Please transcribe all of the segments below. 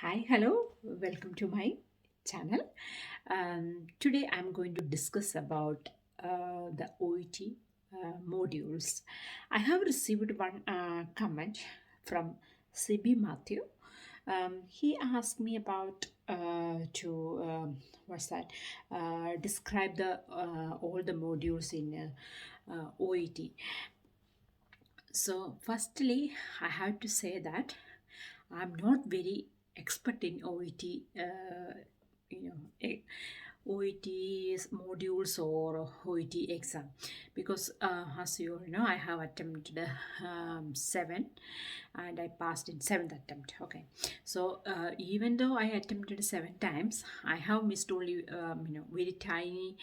Hi, hello, welcome to my channel. Today I'm going to discuss about the OET modules. I have received one comment from CB Matthew. He asked me about to what's that? Describe the all the modules in OET. So, firstly, I have to say that I'm not very expert in OET, you know, OET's modules or OET exam because, as you all know, I have attempted seven and I passed in seventh attempt. Okay, so even though I attempted seven times, I have missed only very tiny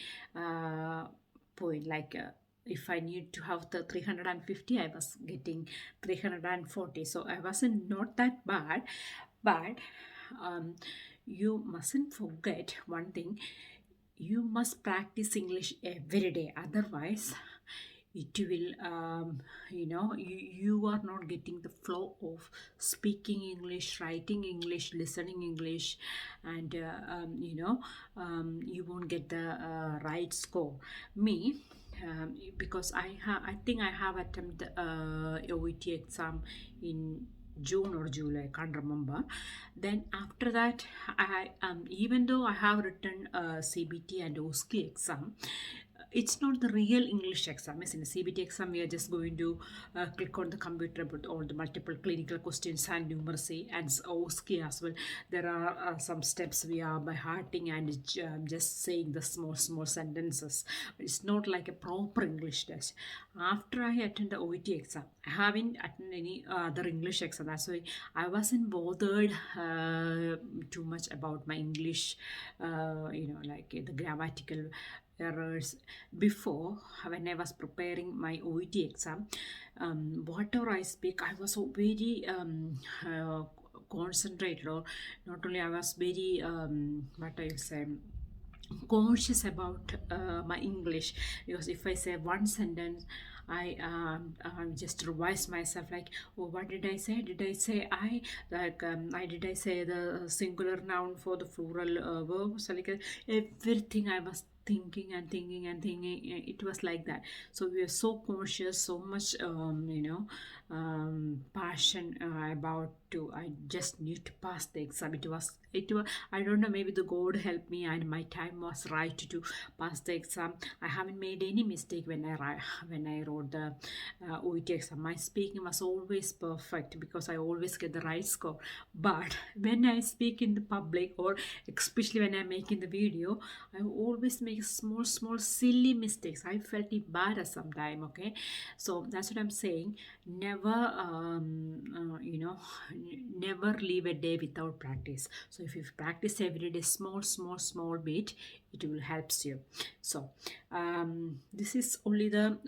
point like. If I need to have the 350, I was getting 340. So I wasn't not that bad, but um, you mustn't forget one thing. You must practice English every day. Otherwise, it will you are not getting the flow of speaking English, writing English, listening English, and you won't get the right score. Me, because I think I have attempted OET exam in June or July, I can't remember. Then after that, I even though I have written CBT and OSCE exam, it's not the real English exam. As in a CBT exam, we are just going to click on the computer about all the multiple clinical questions and numeracy, and OSCE as well. There are some steps we are by hearting and just saying the small sentences. It's not like a proper English test. After I attend the OET exam, I haven't attended any other English exam. That's why I wasn't bothered too much about my English, like the grammatical errors. Before, when I was preparing my OET exam, whatever I speak, I was so very concentrated, or not only I was very what I say, conscious about my English, because if I say one sentence, I just revise myself like, oh, what did I say? Did I say I like I did I say the singular noun for the plural verb? So like everything I was thinking and thinking and thinking. It was like that. So we are so conscious, so much passion about to. I just need to pass the exam. It was I don't know, maybe the God helped me and my time was right to pass the exam. I haven't made any mistake when I wrote the OET exam. My speaking was always perfect because I always get the right score. But when I speak in the public, or especially when I'm making the video, I always make small silly mistakes. I felt embarrassed sometime. Okay, so that's what I'm saying. Never leave a day without practice. So if you practice every day, small bit, it will helps you. So this is only the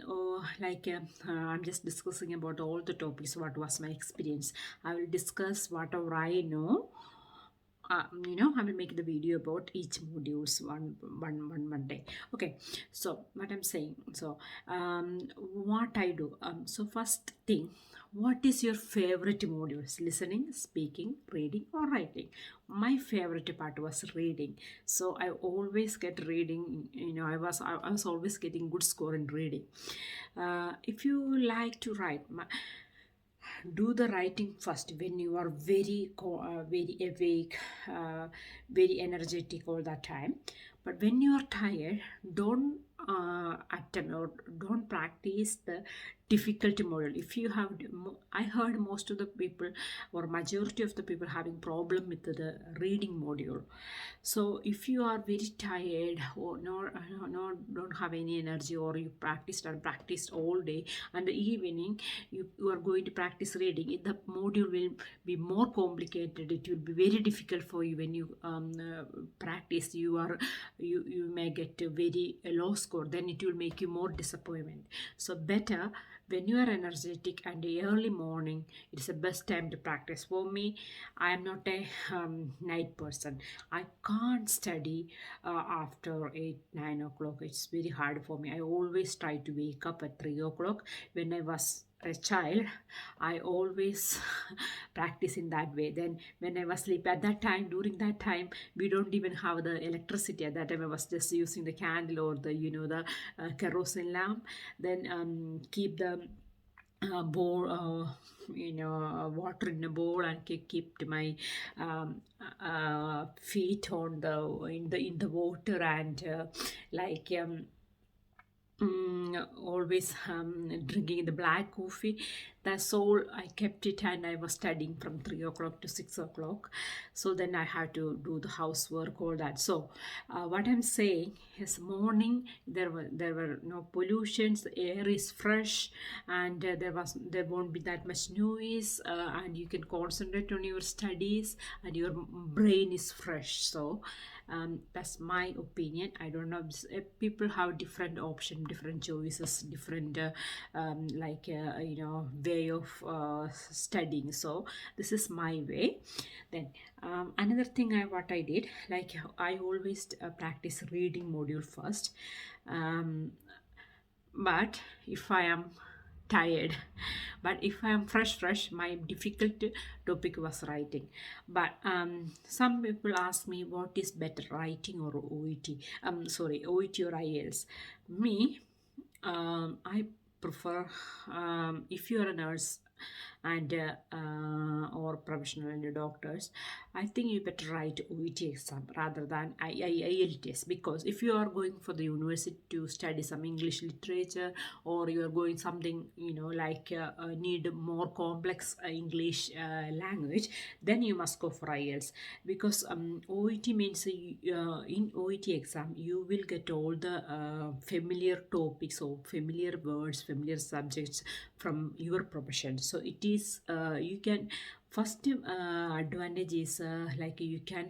I'm just discussing about all the topics. What was my experience? I will discuss whatever I know. I will make the video about each modules one day. Okay, so what I'm saying, so what I do, so first thing, what is your favorite modules? Listening, speaking, reading, or writing? My favorite part was reading, so I always get reading. I was always getting good score in reading. If you like to write, do the writing first when you are very awake, very energetic all the time. But when you are tired, don't attempt or don't practice the difficult model. If you have, I heard most of the people or majority of the people having problem with the reading module. So if you are very tired, or don't have any energy, or you practiced all day, and the evening you are going to practice reading, the module will be more complicated. It will be very difficult for you. When you practice, you may get a very low score, then it will make you more disappointment. So better when you are energetic and early morning, it's the best time to practice. For me, I am not a night person. I can't study after 8 9 o'clock. It's very hard for me. I always try to wake up at 3 o'clock. When I was a child, I always practice in that way. Then when I was sleep at that time, during that time, we don't even have the electricity. At that time I was just using the candle or the the kerosene lamp. Then keep the bowl, water in a bowl, and keep my um, feet on the in the water, and like always drinking the black coffee. That's all. I kept it, and I was studying from 3 o'clock to 6 o'clock. So then I had to do the housework, all that. So what I'm saying is, morning there were no pollutions. The air is fresh, and there won't be that much noise, and you can concentrate on your studies, and your brain is fresh. So that's my opinion. I don't know, people have different option, different choices, different way of studying. So this is my way. Then another thing, what I did, like, I always practice reading module first. um, but if I am tired, but if I am fresh, my difficult topic was writing. But some people ask me, what is better, writing or OET? Sorry, OET or IELTS? Me, I prefer, if you are a nurse and or professional and doctors, I think you better write OET exam rather than IELTS, because if you are going for the university to study some English literature, or you are going something, like need more complex English language, then you must go for IELTS. Because OET means, in OET exam you will get all the familiar topics or familiar words, familiar subjects from your profession. So it is, you can, first advantage is, like, you can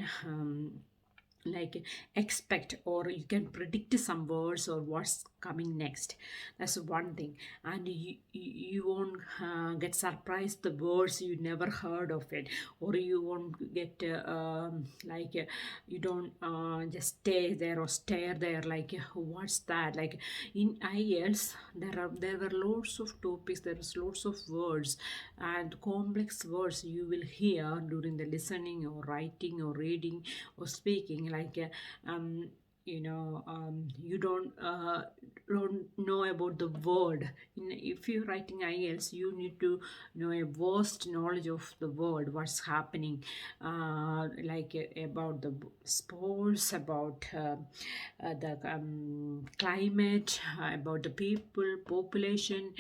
like expect, or you can predict some words or what's coming next. That's one thing. And you won't get surprised the words you never heard of it, or you won't get you don't just stay there or stare there like, what's that? Like, in IELTS there were lots of topics, there was lots of words and complex words you will hear during the listening or writing or reading or speaking. Like, you don't know about the word. If you're writing IELTS, you need to know a vast knowledge of the world, what's happening, like, about the sports, about the climate, about the people, population,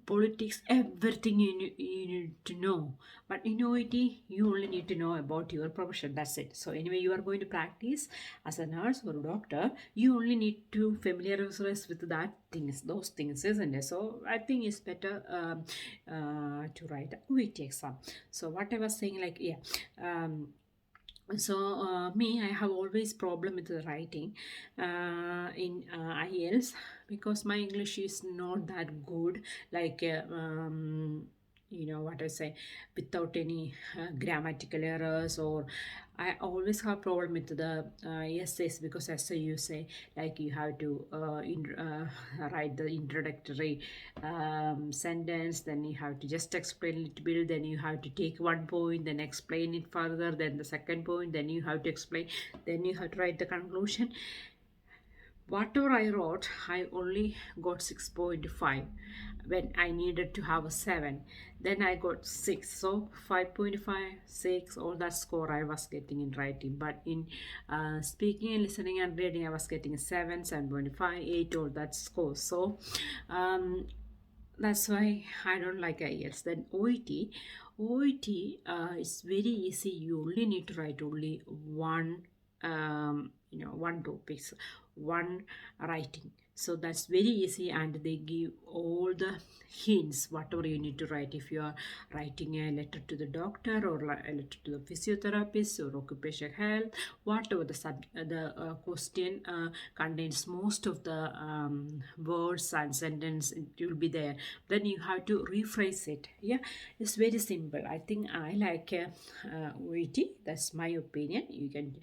politics, everything you need to know. But in OET, you only need to know about your profession. That's it. So anyway, you are going to practice as a nurse or a doctor. You only need to familiarize with that things, those things, isn't it? So I think it's better to write a OET exam. So what I was saying, like, yeah. So me, I have always problem with the writing in IELTS, because my English is not that good. Like, what I say, without any grammatical errors, or I always have problem with the essays, because essay, you say, like, you have to write the introductory sentence, then you have to just explain a little bit, then you have to take one point, then explain it further, then the second point, then you have to explain, then you have to write the conclusion. Whatever I wrote, I only got 6.5 when I needed to have a 7. Then I got 6. So 5.5, 6, all that score I was getting in writing. But in speaking and listening and reading, I was getting 7, 7.5, 8, all that score. So that's why I don't like IELTS. Then OET is very easy. You only need to write only one, one topics, one writing. So that's very easy, and they give all the hints, whatever you need to write. If you are writing a letter to the doctor, or a letter to the physiotherapist or occupational health, whatever the question contains most of the words and sentence, it will be there. Then you have to rephrase it. Yeah, it's very simple. I think I like OET. That's my opinion. You can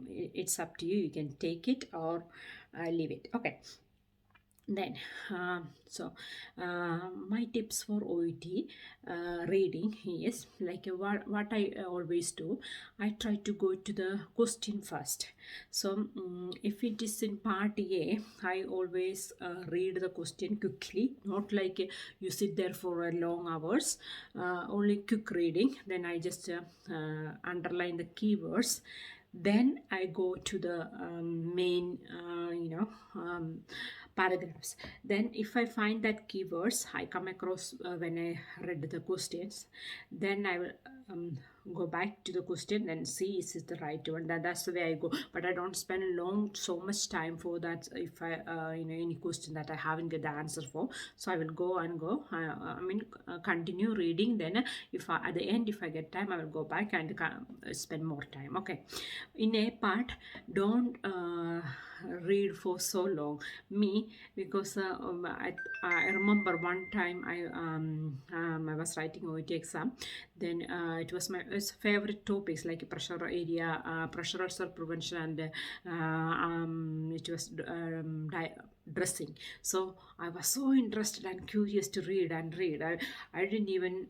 it's up to you. You can take it or leave it. Okay. Then so my tips for OET reading is like what I always do. I try to go to the question first. So if it is in part A, I always read the question quickly, not like you sit there for long hours, only quick reading. Then I just underline the keywords. Then I go to the main paragraphs. Then if I find that keywords I come across when I read the questions, then I will go back to the question and see is it the right one. That's the way I go, but I don't spend so much time for that. If I any question that I haven't get the answer for, so I will go and go continue reading. Then if I, at the end, if I get time, I will go back and spend more time. Okay, in a part, don't read for so long. Me, because I remember one time I was writing OET exam. Then it was my favorite topics like pressure area, pressure ulcer prevention, and it was dressing. So I was so interested and curious to read and read. I didn't even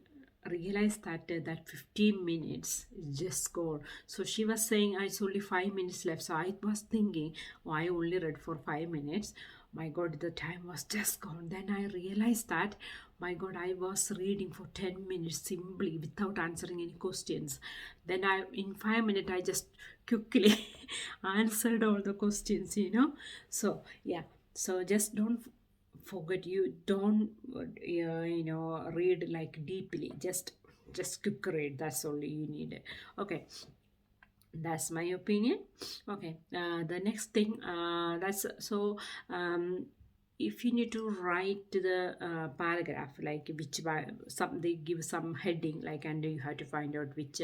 realize that that 15 minutes is just gone. So she was saying it's only 5 minutes left. So I was thinking, oh, I only read for 5 minutes. My god, the time was just gone. Then I realized that, my god, I was reading for 10 minutes simply without answering any questions. Then I, in 5 minutes, I just quickly answered all the questions, So yeah, so just don't forget, you don't read like deeply, just quick read, that's all you need. Okay, that's my opinion. Okay, the next thing, that's so if you need to write the paragraph, like which some they give some heading, like, and you have to find out which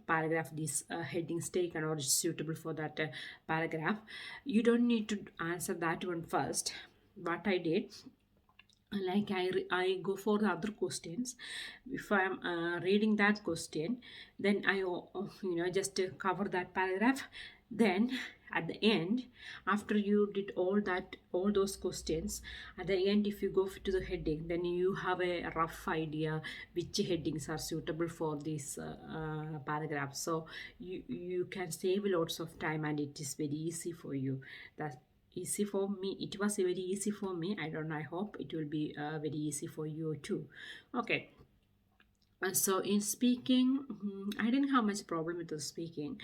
paragraph this headings taken or is suitable for that paragraph. You don't need to answer that one first. What I did, like I go for the other questions. If I'm reading that question, then I just cover that paragraph. Then at the end, after you did all those questions, at the end, if you go to the heading, then you have a rough idea which headings are suitable for this paragraph. So you can save lots of time, and it is very easy for you. That easy for me, it was very easy for me. I don't know, I hope it will be very easy for you too. Okay, and so in speaking, I didn't have much problem with the speaking.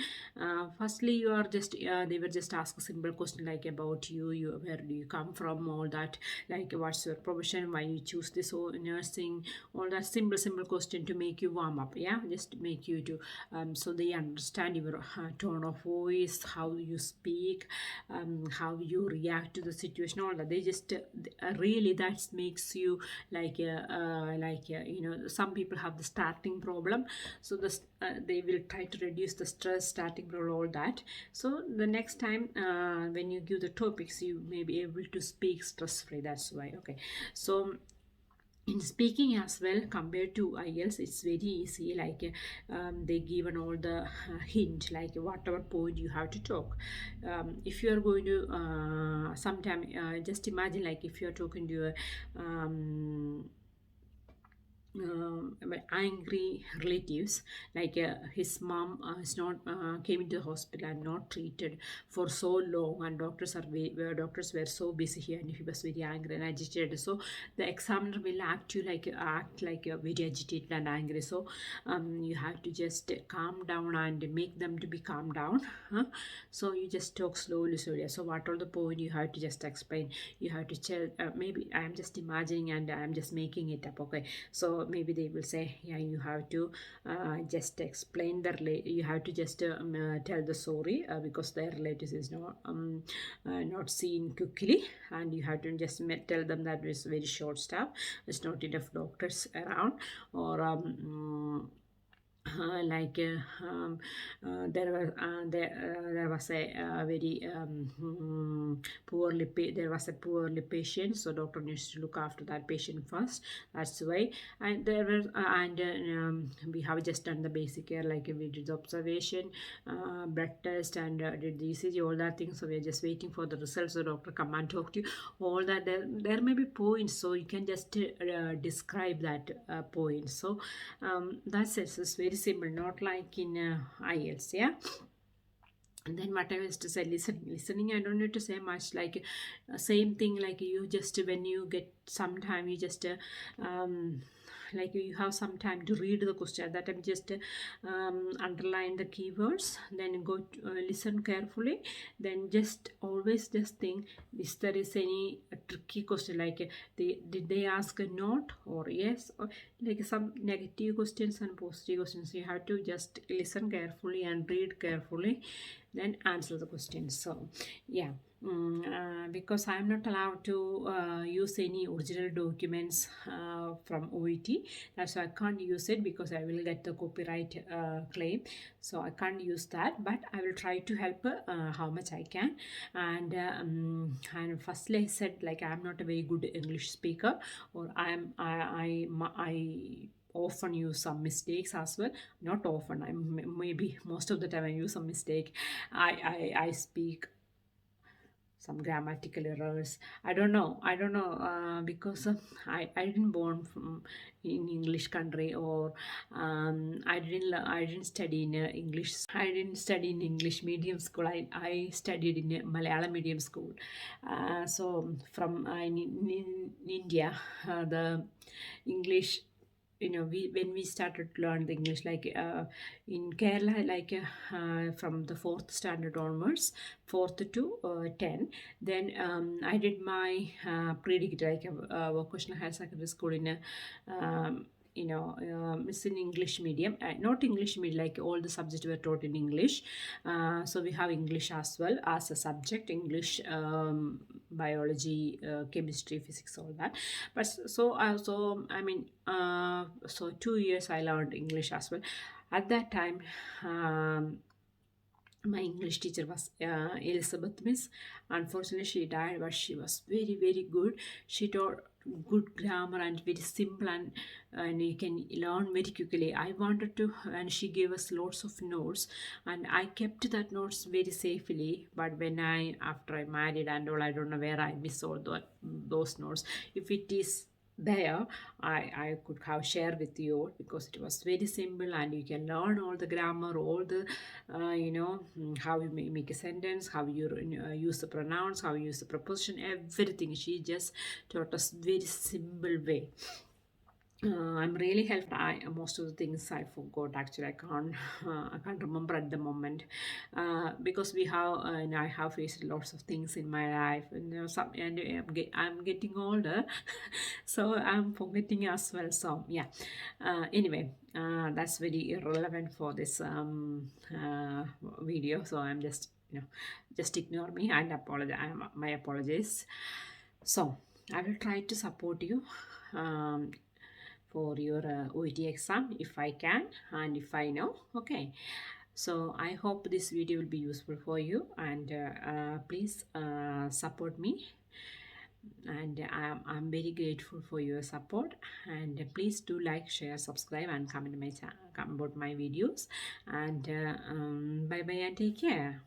Firstly, you are just they were just ask a simple question like about you, where do you come from, all that, like what's your profession, why you choose this or nursing, all that simple question to make you warm up. Yeah, just to make you to so they understand your tone of voice, how you speak, how you react to the situation, all that. They just really that makes you some people have the starting problem, so they will try to reduce the stress starting problem, all that. So the next time when you give the topics, you may be able to speak stress free. That's why. Okay, so in speaking as well, compared to IELTS, it's very easy. Like they given all the hint, like whatever point you have to talk. If you are going to sometime, just imagine like if you are talking to a angry relatives, like his mom is not came into the hospital and not treated for so long, and doctors were so busy here, and he was very angry and agitated. So the examiner will act like very agitated and angry. So you have to just calm down and make them to be calm down. So you just talk slowly. So what all the point you have to just explain, you have to tell. Maybe I am just imagining and I am just making it up. Okay, so maybe they will say, yeah, you have to just explain you have to just tell the story because their relatives is not seen quickly, and you have to just tell them that it's very short staff, there's not enough doctors around, or like there was a very there was a poorly patient, so doctor needs to look after that patient first. That's why. And there were we have just done the basic care, like we did the observation, blood test, and did the ECG, all that thing. So we are just waiting for the results. So doctor come and talk to you. All that there may be points, so you can just describe that points. So that's it. So it's very simple, not like in IELTS. Yeah. And then what I was to say, listening, I don't need to say much, like same thing, like you just, when you get some time, you just like you have some time to read the question, that time just underline the keywords, then go to, listen carefully, then just always just think, if there is any tricky question, like did they ask a not or yes, or like some negative questions and positive questions, you have to just listen carefully and read carefully, then answer the questions. So yeah, because I'm not allowed to use any original documents from OET, that's why I can't use it, because I will get the copyright claim. So I can't use that, but I will try to help how much I can. And firstly I said, like, I'm not a very good English speaker, or I often use some mistakes as well. Not often, maybe most of the time I use some mistake. I speak some grammatical errors. I don't know because I didn't born from in English country, or I didn't study in English. I didn't study in English medium school. I studied in a Malayalam medium school. So from in India, the English, we when we started to learn the English, like in Kerala, like from the fourth standard onwards, fourth to 10. Then I did my pre-degree, like vocational higher secondary school in a it's in English medium, not English medium, like all the subjects were taught in English. So we have English as well as a subject, English, biology, chemistry, physics, all that. But so I mean, so 2 years I learned English as well. At that time, my English teacher was Elizabeth Miss. Unfortunately, she died, but she was very, very good. She taught good grammar and very simple, and you can learn very quickly. I wanted to, and she gave us lots of notes, and I kept that notes very safely. But when after I married and all, I don't know where I miss all those notes. If it is there, I could have shared with you, because it was very simple, and you can learn all the grammar, all the how you make a sentence, how you use the pronouns, how you use the preposition, everything. She just taught us very simple way. I'm really helped. Most of the things I forgot. Actually, I can't remember at the moment, because we have I have faced lots of things in my life, and I'm getting older, so I'm forgetting as well. So yeah, anyway, that's very irrelevant for this video. So I'm just just ignore me and apologize. My apologies. So I will try to support you. For your OET exam, if I can and if I know. Okay, so I hope this video will be useful for you, and please support me, and I'm very grateful for your support. And please do like, share, subscribe, and comment my about my videos. And bye bye and take care.